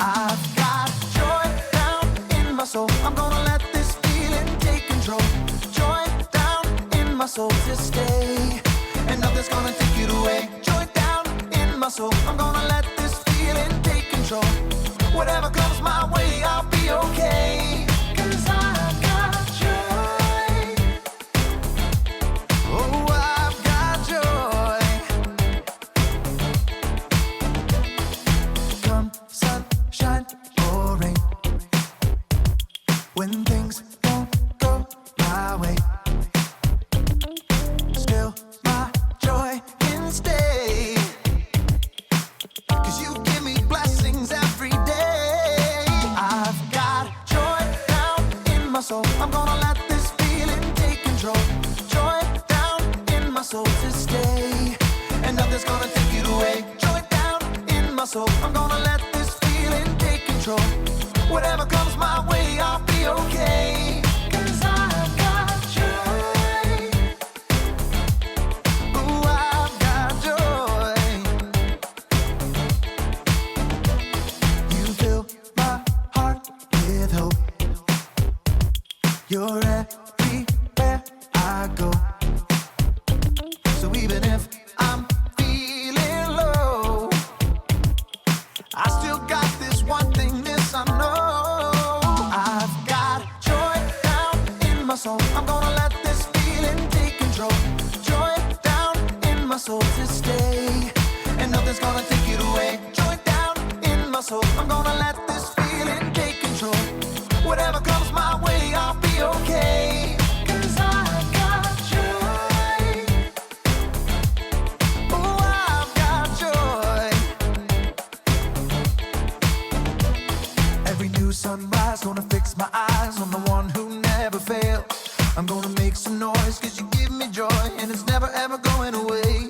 I've got joy down in my soul. I'm gonna let this feeling take control. Joy down in my soul to stay, and nothing's gonna take it away. Joy down in my soul. I'm gonna let this feeling take control. Whatever comes my way, I'll be okay. 'Cause I've got joy. Oh, I've got joy. Come sunshine or rain, when things don't go my way, still my joy can stay. 'Cause you give me blessings every day. I've got joy down in my soul. I'm gonna let this feeling take control. Joy down in my soul to stay, and nothing's gonna take it away. Joy down in my soul. I'm gonna let this feeling take control. Whatever comes my way, I'll be okay. 'Cause I've got joy. Ooh, I've got joy. You fill my heart with hope. You're everywhere I go. So even if I'm feeling low, I still got this one thing, this I know. I've got joy down in my soul. I'm gonna let this feeling take control. Joy down in my soul to stay, and nothing's gonna take it away. Joy down in my soul. I'm gonna let this feeling take control. Whatever comes my way, I'll be okay. 'Cause I've got joy. Oh, I've got joy. Every new sunrise gonna fix my eyes on the one who never fails. I'm gonna make some noise 'cause you give me joy, and it's never ever going away.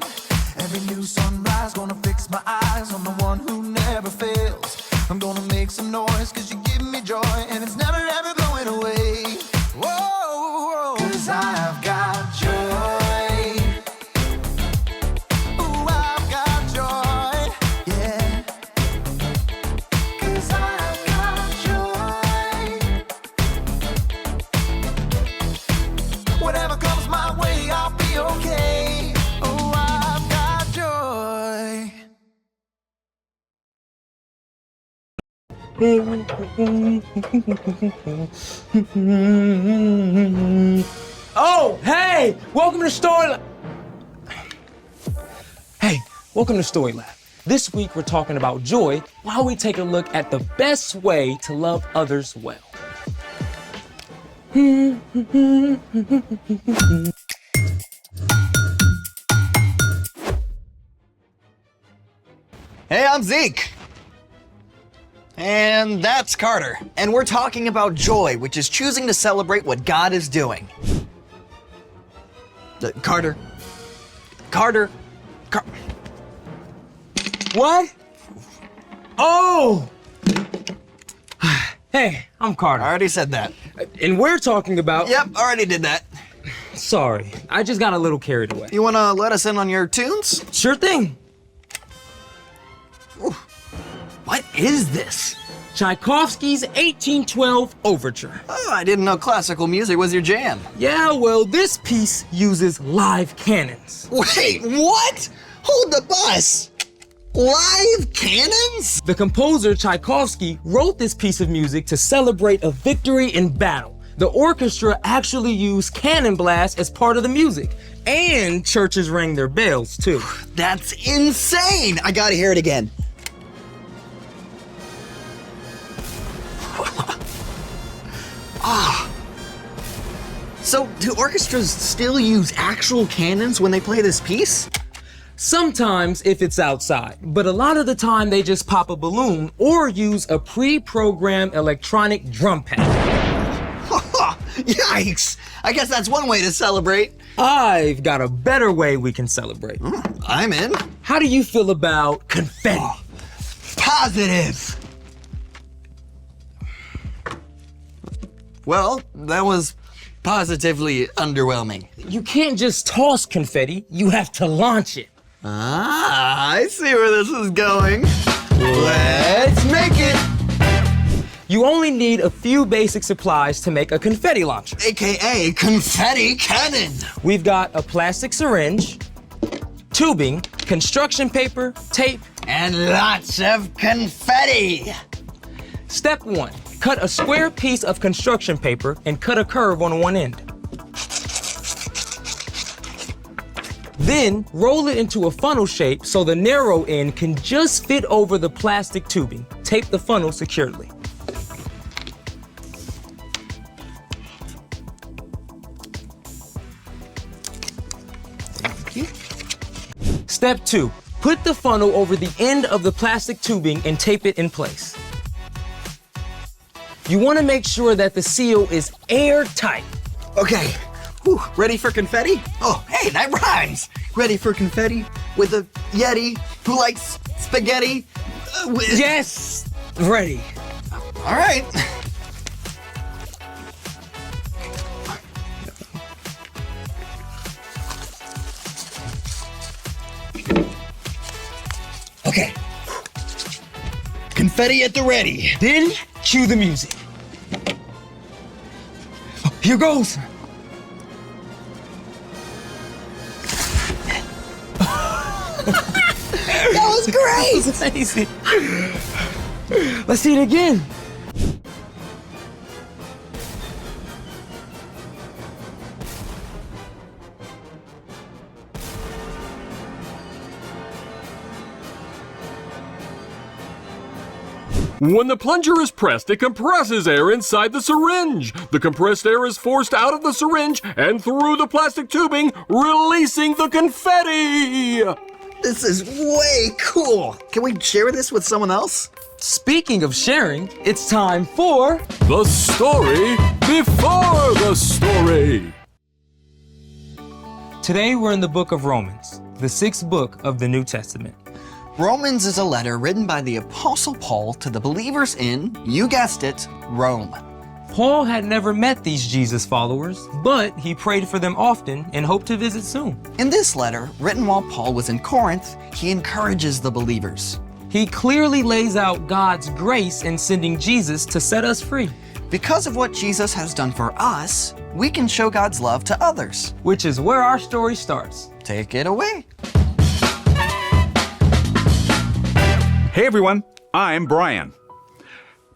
Every new sunrise gonna fix my eyes on the one who never fails. I'm gonna make some noise 'cause you give me joy, and it's never ever going away. Whoa, 'cause I've got joy. Ooh, I've got joy, yeah. 'Cause I've got joy. Whatever comes my way, I'll be okay. Oh, I've got joy. Oh, hey! Welcome to Story Lab. Hey, welcome to Story Lab. This week we're talking about joy while we take a look at the best way to love others well. Hey, I'm Zeke. And that's Carter. And we're talking about joy, which is choosing to celebrate what God is doing. Carter. What? Oh! Hey, I'm Carter. I already said that. And we're talking about... Yep, already did that. Sorry, I just got a little carried away. You wanna let us in on your tunes? Sure thing. Ooh. What is this? Tchaikovsky's 1812 Overture. Oh, I didn't know classical music was your jam. Yeah, well, this piece uses live cannons. Wait, what? Hold the bus! Live cannons? The composer Tchaikovsky wrote this piece of music to celebrate a victory in battle. The orchestra actually used cannon blasts as part of the music, and churches rang their bells too. That's insane! I gotta hear it again. So, do orchestras still use actual cannons when they play this piece? Sometimes if it's outside, but a lot of the time they just pop a balloon or use a pre-programmed electronic drum pad. Yikes! I guess that's one way to celebrate. I've got a better way we can celebrate. I'm in. How do you feel about confetti? Positive! Well, that was positively underwhelming. You can't just toss confetti, you have to launch it. Ah, I see where this is going. Let's make it! You only need a few basic supplies to make a confetti launcher. AKA confetti cannon. We've got a plastic syringe, tubing, construction paper, tape, And lots of confetti. Step 1. Cut a square piece of construction paper and cut a curve on one end. Then roll it into a funnel shape so the narrow end can just fit over the plastic tubing. Tape the funnel securely. Step 2. Put the funnel over the end of the plastic tubing and tape it in place. You want to make sure that the seal is airtight. Okay, whew, ready for confetti? Oh, hey, that rhymes. Ready for confetti with a Yeti who likes spaghetti? Yes! Ready. All right. Okay. Confetti at the ready. Then cue the music. Here goes. That was great. That's amazing. Let's see it again. When the plunger is pressed, it compresses air inside the syringe. The compressed air is forced out of the syringe and through the plastic tubing, releasing the confetti. This is way cool. Can we share this with someone else? Speaking of sharing, it's time for The story before the story. Today we're in the book of Romans, the 6th book of the New Testament. Romans is a letter written by the Apostle Paul to the believers in, you guessed it, Rome. Paul had never met these Jesus followers, but he prayed for them often and hoped to visit soon. In this letter, written while Paul was in Corinth, he encourages the believers. He clearly lays out God's grace in sending Jesus to set us free, Because of what Jesus has done for us, we can show God's love to others. which is where our story starts. Take it away. Hey everyone, I'm Brian.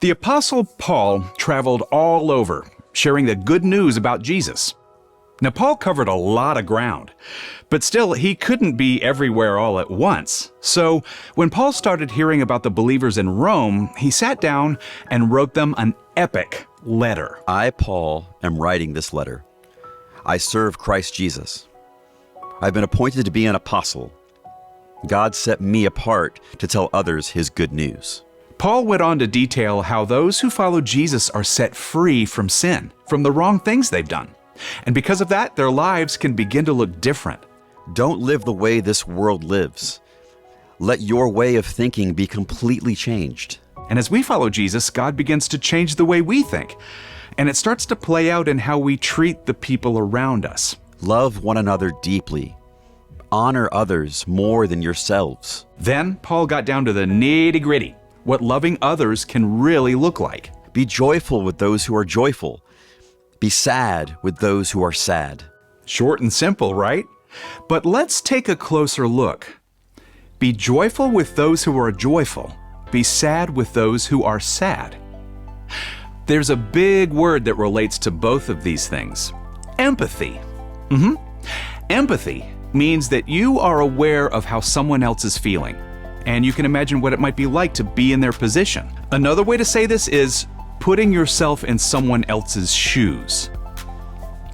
The Apostle Paul traveled all over, sharing the good news about Jesus. Now, Paul covered a lot of ground, but still, he couldn't be everywhere all at once. So, when Paul started hearing about the believers in Rome, he sat down and wrote them an epic letter. I, Paul, am writing this letter. I serve Christ Jesus. I've been appointed to be an apostle. God set me apart to tell others his good news. Paul went on to detail how those who follow Jesus are set free from sin, from the wrong things they've done. And because of that, their lives can begin to look different. Don't live the way this world lives. Let your way of thinking be completely changed. And as we follow Jesus, God begins to change the way we think. And it starts to play out in how we treat the people around us. Love one another deeply. Honor others more than yourselves. Then Paul got down to the nitty-gritty, what loving others can really look like. Be joyful with those who are joyful. Be sad with those who are sad. Short and simple, right? But let's take a closer look. Be joyful with those who are joyful. Be sad with those who are sad. There's a big word that relates to both of these things. Empathy. Empathy means that you are aware of how someone else is feeling, and you can imagine what it might be like to be in their position. Another way to say this is putting yourself in someone else's shoes.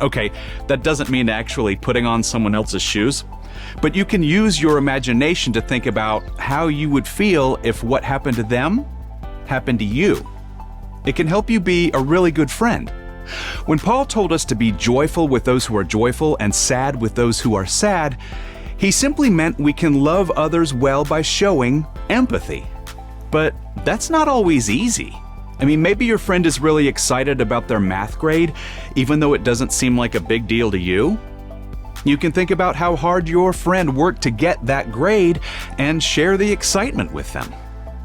Okay, that doesn't mean actually putting on someone else's shoes, but you can use your imagination to think about how you would feel if what happened to them happened to you. It can help you be a really good friend. When Paul told us to be joyful with those who are joyful and sad with those who are sad, he simply meant we can love others well by showing empathy. But that's not always easy. I mean, maybe your friend is really excited about their math grade, even though it doesn't seem like a big deal to you. You can think about how hard your friend worked to get that grade and share the excitement with them.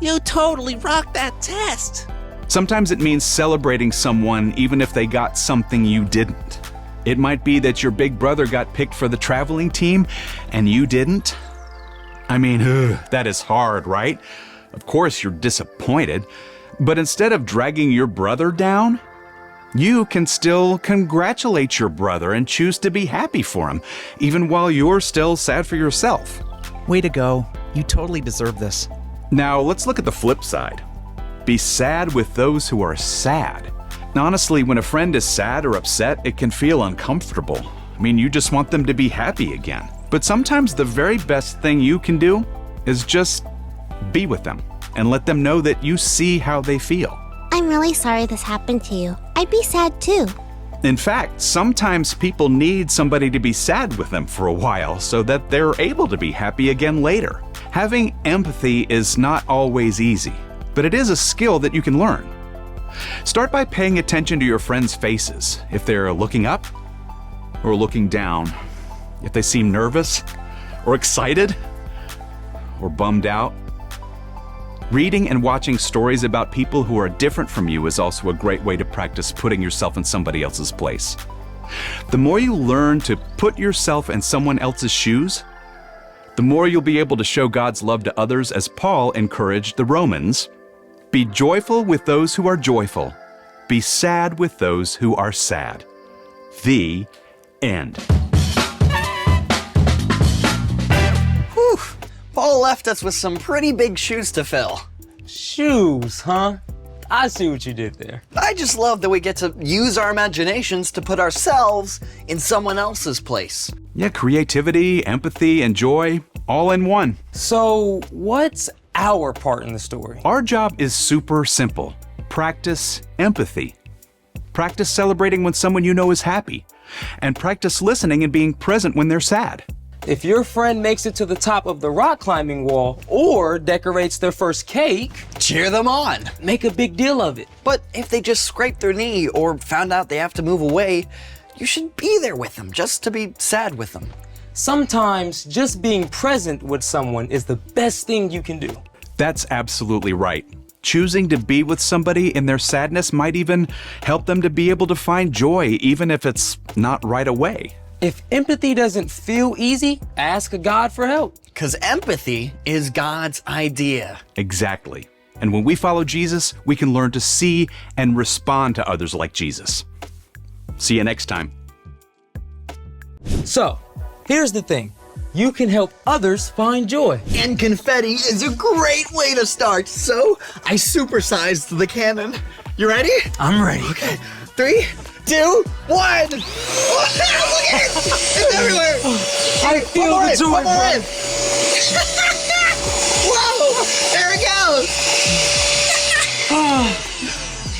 You totally rocked that test. Sometimes it means celebrating someone even if they got something you didn't. It might be that your big brother got picked for the traveling team and you didn't. I mean, that is hard, right? Of course you're disappointed, but instead of dragging your brother down, you can still congratulate your brother and choose to be happy for him, even while you're still sad for yourself. Way to go. You totally deserve this. Now, let's look at the flip side. Be sad with those who are sad. Now, honestly, when a friend is sad or upset, it can feel uncomfortable. I mean, you just want them to be happy again. But sometimes the very best thing you can do is just be with them and let them know that you see how they feel. I'm really sorry this happened to you. I'd be sad too. In fact, sometimes people need somebody to be sad with them for a while so that they're able to be happy again later. Having empathy is not always easy, but it is a skill that you can learn. Start by paying attention to your friends' faces. If they're looking up or looking down, if they seem nervous or excited or bummed out. Reading and watching stories about people who are different from you is also a great way to practice putting yourself in somebody else's place. The more you learn to put yourself in someone else's shoes, the more you'll be able to show God's love to others, as Paul encouraged the Romans. Be joyful with those who are joyful. Be sad with those who are sad. The end. Whew. Paul left us with some pretty big shoes to fill. Shoes, huh? I see what you did there. I just love that we get to use our imaginations to put ourselves in someone else's place. Yeah, creativity, empathy, and joy, all in one. So, what's our part in the story? Our job is super simple. Practice empathy. Practice celebrating when someone you know is happy. And practice listening and being present when they're sad. If your friend makes it to the top of the rock climbing wall or decorates their first cake, Cheer them on. make a big deal of it. But if they just scraped their knee or found out they have to move away, you should be there with them just to be sad with them. Sometimes just being present with someone is the best thing you can do. That's absolutely right. Choosing to be with somebody in their sadness might even help them to be able to find joy, even if it's not right away. If empathy doesn't feel easy, ask God for help. Because empathy is God's idea. Exactly. And when we follow Jesus, we can learn to see and respond to others like Jesus. See you next time. So, here's the thing. You can help others find joy. And confetti is a great way to start, so I supersized the cannon. You ready? I'm ready. Okay, 3, 2, 1. Look at it! It's everywhere! I feel One more the in, joy, one more bro. in. Whoa! There it goes!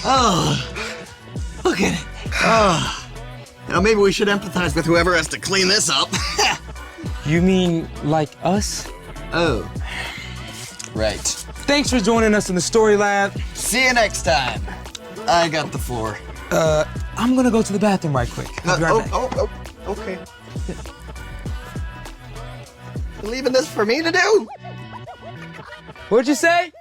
Oh, look at it. Oh. Now maybe we should empathize with whoever has to clean this up. You mean like us? Oh, right. Thanks for joining us in the Story Lab. See you next time. I got the floor. I'm gonna go to the bathroom right quick. I'll be right back. Okay. You leaving this for me to do? What'd you say?